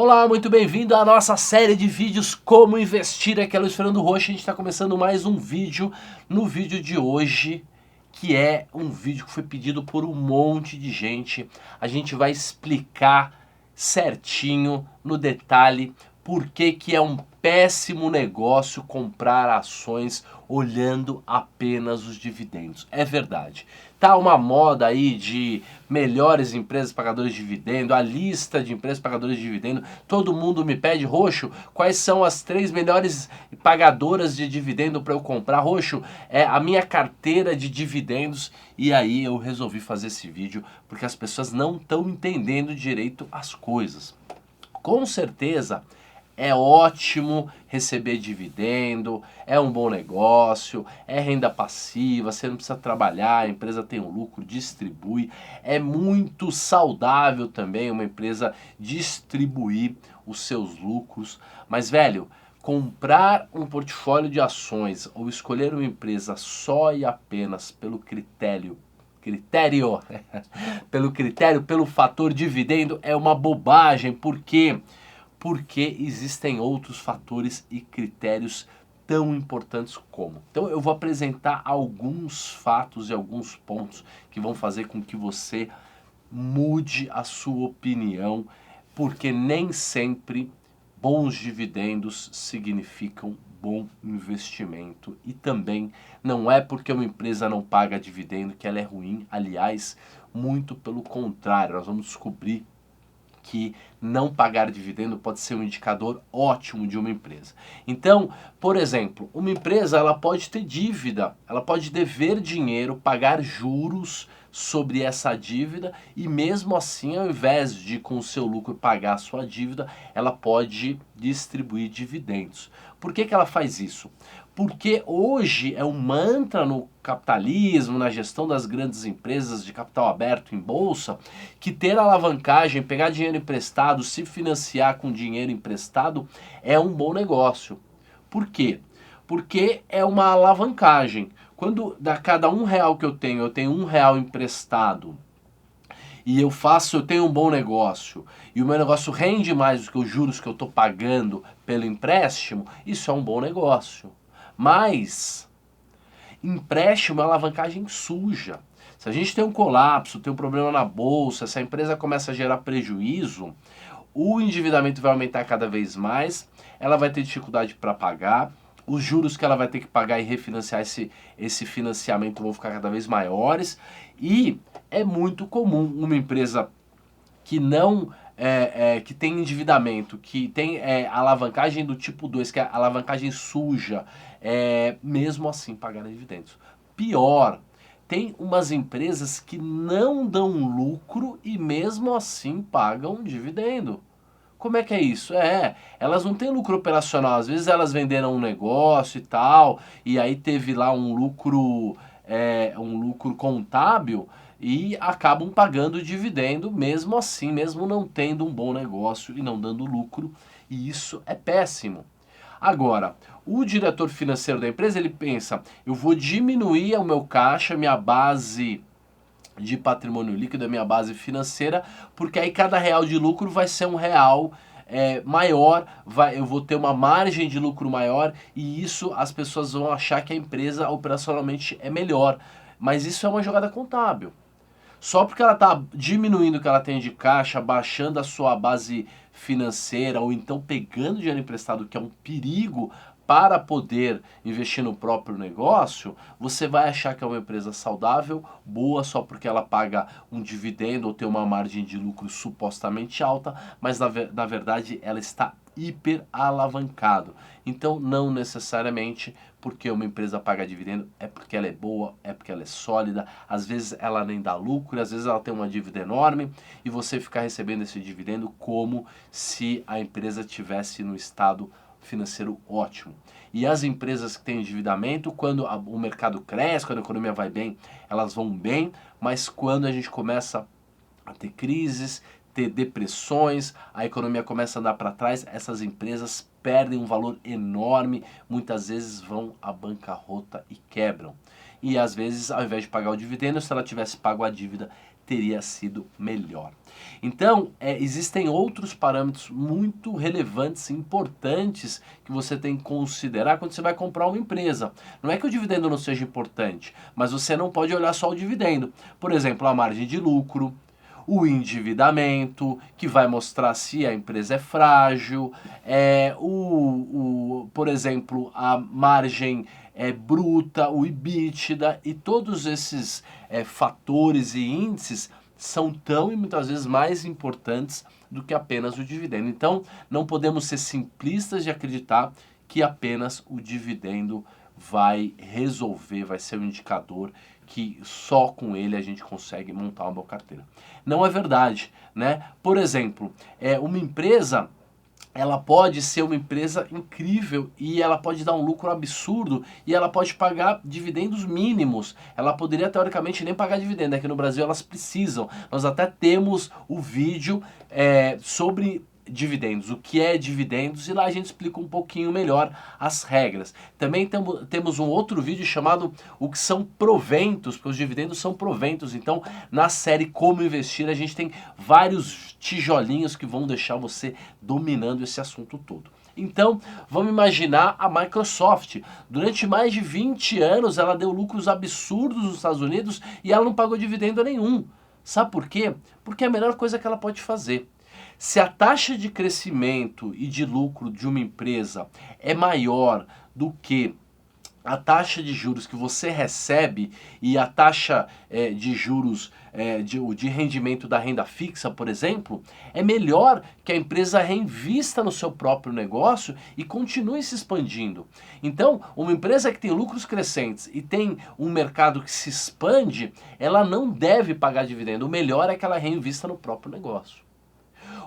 Olá, muito bem-vindo à nossa série de vídeos Como Investir. Aqui é Luiz Fernando Rocha, a gente está começando mais um vídeo. No vídeo de hoje, que é um vídeo que foi pedido por um monte de gente, a gente vai explicar certinho, no detalhe, por que que é um péssimo negócio comprar ações olhando apenas os dividendos. É verdade. Tá uma moda aí de melhores empresas pagadoras de dividendo, a lista de empresas pagadoras de dividendo. Todo mundo me pede, Roxo, quais são as 3 melhores pagadoras de dividendo para eu comprar? Roxo, é a minha carteira de dividendos. E aí eu resolvi fazer esse vídeo porque as pessoas não estão entendendo direito as coisas. Com certeza é ótimo receber dividendo, é um bom negócio, é renda passiva, você não precisa trabalhar, a empresa tem um lucro, distribui. É muito saudável também uma empresa distribuir os seus lucros. Mas, velho, comprar um portfólio de ações ou escolher uma empresa só e apenas pelo pelo fator dividendo é uma bobagem. Por quê? Porque existem outros fatores e critérios tão importantes como. Então eu vou apresentar alguns fatos e alguns pontos que vão fazer com que você mude a sua opinião, porque nem sempre bons dividendos significam bom investimento. E também não é porque uma empresa não paga dividendo que ela é ruim. Aliás, muito pelo contrário, nós vamos descobrir que não pagar dividendo pode ser um indicador ótimo de uma empresa. Então, por exemplo, uma empresa ela pode ter dívida, ela pode dever dinheiro, pagar juros sobre essa dívida e mesmo assim, ao invés de com o seu lucro pagar a sua dívida, ela pode distribuir dividendos. Por que que ela faz isso? Porque hoje é um mantra no capitalismo, na gestão das grandes empresas de capital aberto em bolsa, que ter alavancagem, pegar dinheiro emprestado, se financiar com dinheiro emprestado é um bom negócio. Por quê? Porque é uma alavancagem. Quando da cada R$ 1 que eu tenho R$ 1 emprestado e eu tenho um bom negócio e o meu negócio rende mais do que os juros que eu estou pagando pelo empréstimo, isso é um bom negócio. Mas empréstimo é alavancagem suja. Se a gente tem um colapso, tem um problema na bolsa, se a empresa começa a gerar prejuízo, o endividamento vai aumentar cada vez mais, ela vai ter dificuldade para pagar, os juros que ela vai ter que pagar e refinanciar esse financiamento vão ficar cada vez maiores, e é muito comum uma empresa que não que tem endividamento, que tem alavancagem do tipo 2, que é alavancagem suja, mesmo assim pagar dividendos. Pior, tem umas empresas que não dão lucro e mesmo assim pagam dividendo. Como é que é isso? Elas não têm lucro operacional, às vezes elas venderam um negócio e tal, e aí teve lá um lucro contábil e acabam pagando dividendo mesmo assim, mesmo não tendo um bom negócio e não dando lucro, e isso é péssimo. Agora, o diretor financeiro da empresa, ele pensa, eu vou diminuir o meu caixa, minha base de patrimônio líquido, a minha base financeira, porque aí cada real de lucro vai ser um real maior, eu vou ter uma margem de lucro maior e isso as pessoas vão achar que a empresa operacionalmente é melhor. Mas isso é uma jogada contábil. Só porque ela está diminuindo o que ela tem de caixa, baixando a sua base financeira ou então pegando dinheiro emprestado, que é um perigo para poder investir no próprio negócio, você vai achar que é uma empresa saudável, boa, só porque ela paga um dividendo ou tem uma margem de lucro supostamente alta, mas na verdade ela está hiper alavancado. Então não necessariamente porque uma empresa paga dividendo é porque ela é boa, é porque ela é sólida, às vezes ela nem dá lucro, às vezes ela tem uma dívida enorme e você fica recebendo esse dividendo como se a empresa tivesse no estado financeiro ótimo. E as empresas que têm endividamento, quando o mercado cresce, quando a economia vai bem, elas vão bem, mas quando a gente começa a ter crises, ter depressões, a economia começa a andar para trás, essas empresas perdem um valor enorme, muitas vezes vão à bancarrota e quebram. E às vezes, ao invés de pagar o dividendo, se ela tivesse pago a dívida, teria sido melhor. Então, existem outros parâmetros muito relevantes e importantes que você tem que considerar quando você vai comprar uma empresa. Não é que o dividendo não seja importante, mas você não pode olhar só o dividendo. Por exemplo, a margem de lucro, o endividamento, que vai mostrar se a empresa é frágil, por exemplo, a margem bruta, o EBITDA, e todos esses fatores e índices são tão e muitas vezes mais importantes do que apenas o dividendo. Então, não podemos ser simplistas de acreditar que apenas o dividendo vai resolver, vai ser um indicador que só com ele a gente consegue montar uma boa carteira. Não é verdade, né? Por exemplo, uma empresa, ela pode ser uma empresa incrível e ela pode dar um lucro absurdo e ela pode pagar dividendos mínimos. Ela poderia teoricamente nem pagar dividendo, é que no Brasil elas precisam. Nós até temos o vídeo sobre dividendos, o que é dividendos, e lá a gente explica um pouquinho melhor as regras. Também temos um outro vídeo chamado o que são proventos, porque os dividendos são proventos. Então, na série Como Investir, a gente tem vários tijolinhos que vão deixar você dominando esse assunto todo. Então, vamos imaginar a Microsoft. Durante mais de 20 anos, ela deu lucros absurdos nos Estados Unidos e ela não pagou dividendo nenhum. Sabe por quê? Porque é a melhor coisa que ela pode fazer. Se a taxa de crescimento e de lucro de uma empresa é maior do que a taxa de juros que você recebe e a taxa de juros de rendimento da renda fixa, por exemplo, é melhor que a empresa reinvista no seu próprio negócio e continue se expandindo. Então, uma empresa que tem lucros crescentes e tem um mercado que se expande, ela não deve pagar dividendo. O melhor é que ela reinvista no próprio negócio.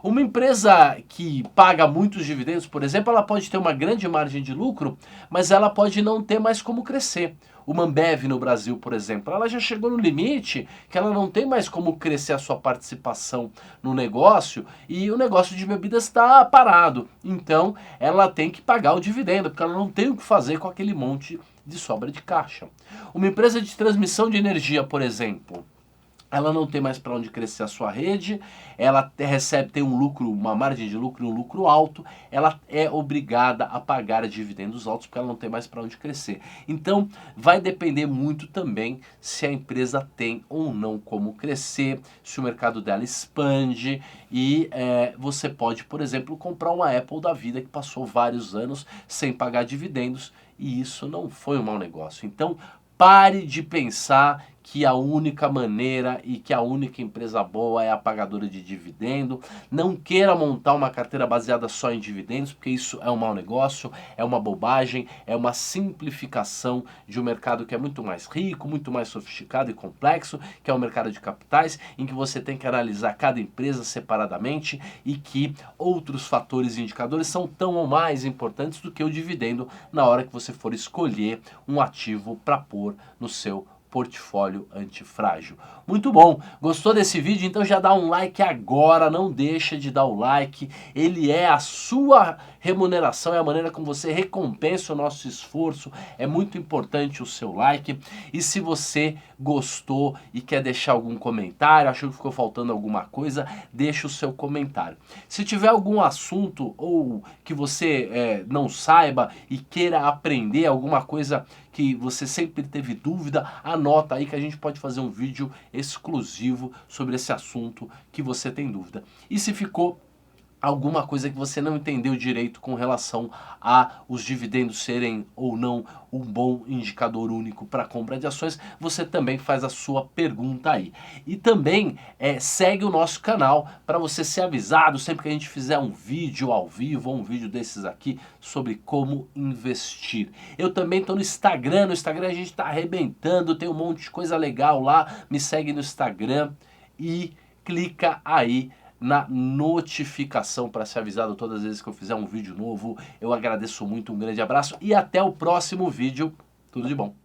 Uma empresa que paga muitos dividendos, por exemplo, ela pode ter uma grande margem de lucro, mas ela pode não ter mais como crescer. Uma Ambev no Brasil, por exemplo, ela já chegou no limite que ela não tem mais como crescer a sua participação no negócio e o negócio de bebidas está parado. Então, ela tem que pagar o dividendo, porque ela não tem o que fazer com aquele monte de sobra de caixa. Uma empresa de transmissão de energia, por exemplo, ela não tem mais para onde crescer a sua rede, ela tem um lucro, uma margem de lucro, um lucro alto, ela é obrigada a pagar dividendos altos porque ela não tem mais para onde crescer. Então, vai depender muito também se a empresa tem ou não como crescer, se o mercado dela expande e você pode, por exemplo, comprar uma Apple da vida que passou vários anos sem pagar dividendos e isso não foi um mau negócio. Então, pare de pensar que a única maneira e que a única empresa boa é a pagadora de dividendo. Não queira montar uma carteira baseada só em dividendos, porque isso é um mau negócio, é uma bobagem, é uma simplificação de um mercado que é muito mais rico, muito mais sofisticado e complexo, que é o mercado de capitais, em que você tem que analisar cada empresa separadamente e que outros fatores e indicadores são tão ou mais importantes do que o dividendo na hora que você for escolher um ativo para pôr no seu portfólio antifrágil. Muito bom, gostou desse vídeo? Então já dá um like agora, não deixa de dar o like, ele é a sua remuneração, é a maneira como você recompensa o nosso esforço, é muito importante o seu like, e se você gostou e quer deixar algum comentário, achou que ficou faltando alguma coisa, deixa o seu comentário. Se tiver algum assunto ou que você não saiba e queira aprender alguma coisa que você sempre teve dúvida, anota aí que a gente pode fazer um vídeo exclusivo sobre esse assunto que você tem dúvida. E se ficou alguma coisa que você não entendeu direito com relação a os dividendos serem ou não um bom indicador único para compra de ações, você também faz a sua pergunta aí. E também segue o nosso canal para você ser avisado sempre que a gente fizer um vídeo ao vivo ou um vídeo desses aqui sobre como investir. Eu também estou no Instagram a gente está arrebentando, tem um monte de coisa legal lá, me segue no Instagram e clica aí na notificação para ser avisado todas as vezes que eu fizer um vídeo novo. Eu agradeço muito, um grande abraço e até o próximo vídeo. Tudo de bom.